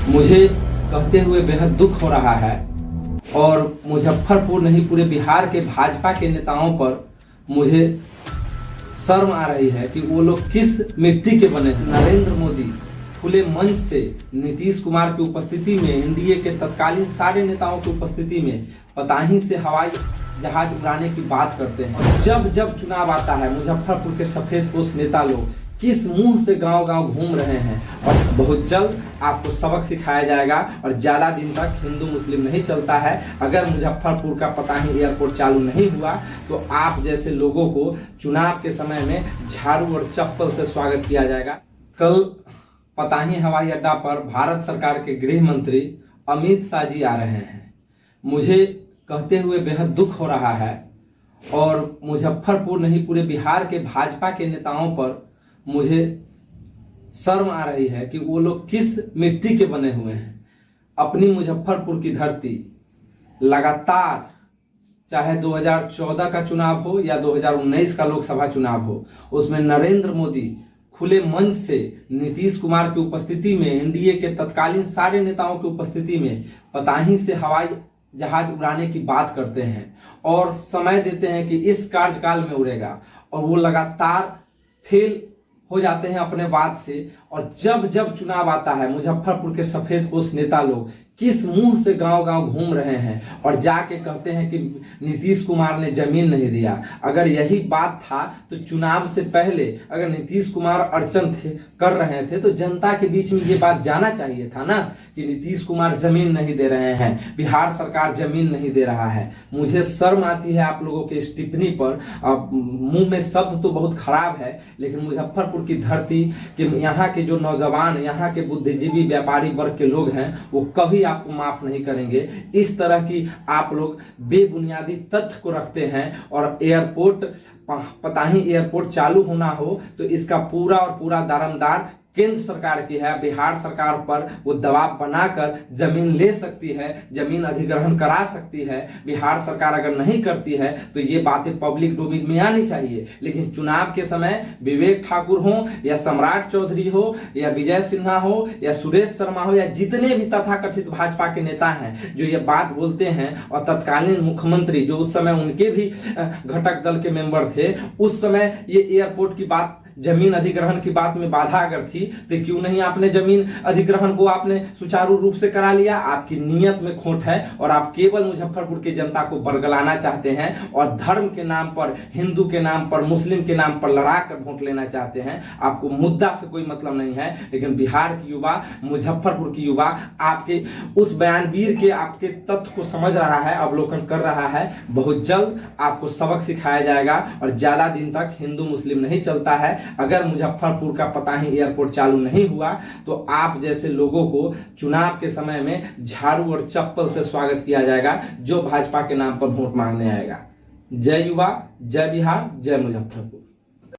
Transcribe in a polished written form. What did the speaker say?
मुझे कहते हुए बेहद दुख हो रहा है और मुजफ्फरपुर नहीं पूरे बिहार के भाजपा के नेताओं पर मुझे शर्म आ रही है कि वो लोग किस मिट्टी के बने हैं। नरेंद्र मोदी खुले मंच से नीतीश कुमार की उपस्थिति में, एनडीए के तत्कालीन सारे नेताओं की उपस्थिति में पताही से हवाई जहाज उड़ाने की बात करते हैं। जब जब चुनाव आता है मुजफ्फरपुर के सफेदपोश नेता लोग किस मुंह से गांव गांव घूम रहे हैं और बहुत जल्द आपको सबक सिखाया जाएगा और ज़्यादा दिन तक हिंदू मुस्लिम नहीं चलता है। अगर मुजफ्फरपुर का पताही एयरपोर्ट चालू नहीं हुआ तो आप जैसे लोगों को चुनाव के समय में झाड़ू और चप्पल से स्वागत किया जाएगा। कल पताही हवाई अड्डा पर भारत सरकार के गृह मंत्री अमित शाह जी आ रहे हैं। मुझे कहते हुए बेहद दुख हो रहा है और मुजफ्फरपुर नहीं पूरे बिहार के भाजपा के नेताओं पर मुझे शर्म आ रही है कि वो लोग किस मिट्टी के बने हुए हैं। अपनी मुजफ्फरपुर की धरती लगातार, चाहे 2014 का चुनाव हो या 2019 का लोकसभा चुनाव हो, उसमें नरेंद्र मोदी खुले मंच से नीतीश कुमार की उपस्थिति में, एनडीए के तत्कालीन सारे नेताओं की उपस्थिति में पताही से हवाई जहाज उड़ाने की बात करते हैं और समय देते हैं कि इस कार्यकाल में उड़ेगा, और वो लगातार फेल हो जाते हैं अपने बात से। और जब जब चुनाव आता है मुजफ्फरपुर के सफेदपोश नेता लोग किस मुंह से गांव गांव घूम रहे हैं और जाके कहते हैं कि नीतीश कुमार ने जमीन नहीं दिया। अगर यही बात था तो चुनाव से पहले अगर नीतीश कुमार अड़चन कर रहे थे तो जनता के बीच में ये बात जाना चाहिए था ना कि नीतीश कुमार जमीन नहीं दे रहे हैं, बिहार सरकार जमीन नहीं दे रहा है। मुझे शर्म आती है आप लोगों के इस टिप्पणी पर। मुंह में शब्द तो बहुत खराब है, लेकिन मुजफ्फरपुर की धरती के यहाँ के जो नौजवान, यहाँ के बुद्धिजीवी व्यापारी वर्ग के लोग हैं वो कभी आपको माफ नहीं करेंगे। इस तरह की आप लोग बेबुनियादी तथ्य को रखते हैं और एयरपोर्ट, पताही एयरपोर्ट चालू होना हो तो इसका पूरा और पूरा दारोमदार केंद्र सरकार की है। बिहार सरकार पर वो दबाव बनाकर जमीन ले सकती है, जमीन अधिग्रहण करा सकती है। बिहार सरकार अगर नहीं करती है तो ये बातें पब्लिक डोमेन में आनी चाहिए। लेकिन चुनाव के समय विवेक ठाकुर हो या सम्राट चौधरी हो या विजय सिन्हा हो या सुरेश शर्मा हो या जितने भी तथाकथित भाजपा के नेता हैं जो ये बात बोलते हैं, और तत्कालीन मुख्यमंत्री जो उस समय उनके भी घटक दल के मेंबर थे, उस समय ये एयरपोर्ट की बात, जमीन अधिग्रहण की बात में बाधा अगर थी तो क्यों नहीं आपने जमीन अधिग्रहण को आपने सुचारू रूप से करा लिया। आपकी नीयत में खोट है और आप केवल मुजफ्फरपुर की जनता को बरगलाना चाहते हैं और धर्म के नाम पर, हिंदू के नाम पर, मुस्लिम के नाम पर लड़ा कर वोट लेना चाहते हैं। आपको मुद्दा से कोई मतलब नहीं है। लेकिन बिहार की युवा, मुजफ्फरपुर की युवा आपके उस बयानवीर के, आपके तथ्य को समझ रहा है, अवलोकन कर रहा है। बहुत जल्द आपको सबक सिखाया जाएगा और ज्यादा दिन तक हिंदू मुस्लिम नहीं चलता है। अगर मुजफ्फरपुर का पताही एयरपोर्ट चालू नहीं हुआ तो आप जैसे लोगों को चुनाव के समय में झाड़ू और चप्पल से स्वागत किया जाएगा जो भाजपा के नाम पर वोट मांगने आएगा। जय युवा, जय बिहार, जय मुजफ्फरपुर।